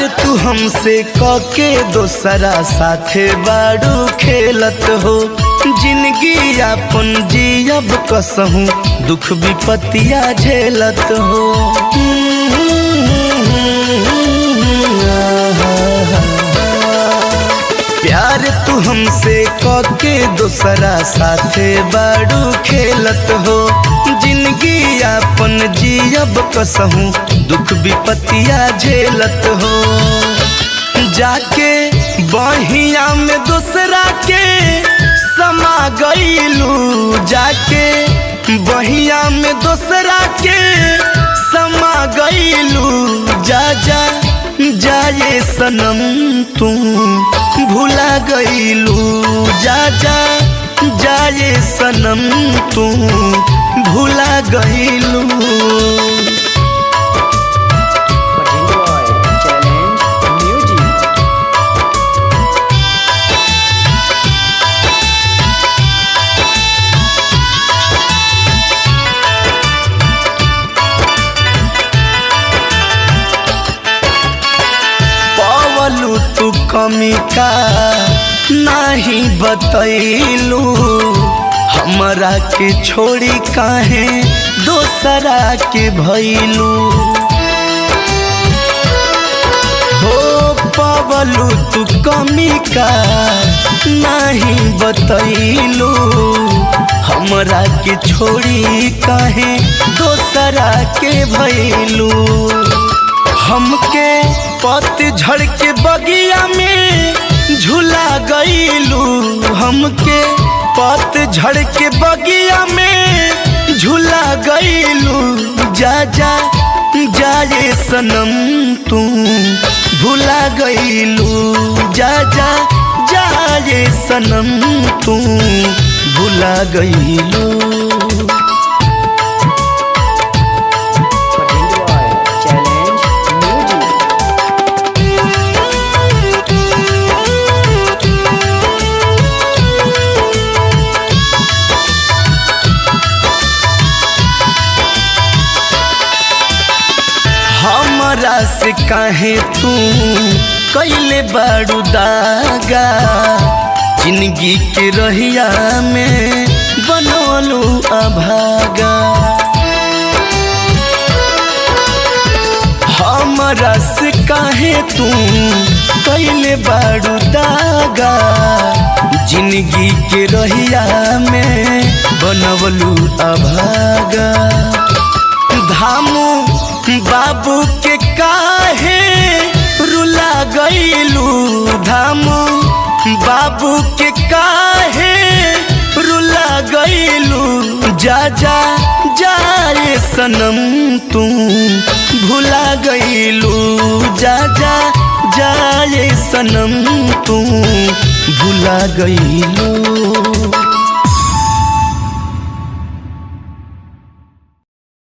प्यार तू हमसे कके दोसरा साथे बाड़ू खेलत हो। जिंदगी अपन जियब कसहूँ दुख विपतिया झेलत हो। प्यार तू हमसे कके दोसरा साथे बाड़ू खेलत हो। जिंदगी अपन जियब कसहूँ दुख विपतिया झेलत हो। जाके बहिया में दूसरा के समा गईलू, जाके बहिया में दूसरा के समा गईलू। जा जा जाए सनम तू भुला गईलू, जा जा जाए सनम तू भुला गईलू। तू कमी का नहीं बतैलू, हमरा के छोड़ी काहे दोसरा के भैलू। हो पवलू तू कमी का नहीं बतैलू, हमरा के छोड़ी काहे दोसरा के भैलू। हमके पतझड़ के बगिया में झूला गईलू, हमके पतझड़ के बगिया में झूला गईलू। जा जा जाए सनम तू भुला गईलू, जा जा जाए सनम तू भुला गईलू। हमरा से काहे तू कैले बाड़ू दागा, जिंदगी के रहिया में बनवलू अभागा। हमरा से काहे तू कैले बाड़ू दागा, जिंदगी के रहिया में बनवलू अभागा। धामू बाबू के काहे रुला गईलू, धामू बाबू के काहे रुला गईलू। जा जा जाए सनम तू भुला गईलू, जा जा जाए सनम तू भुला गईलू।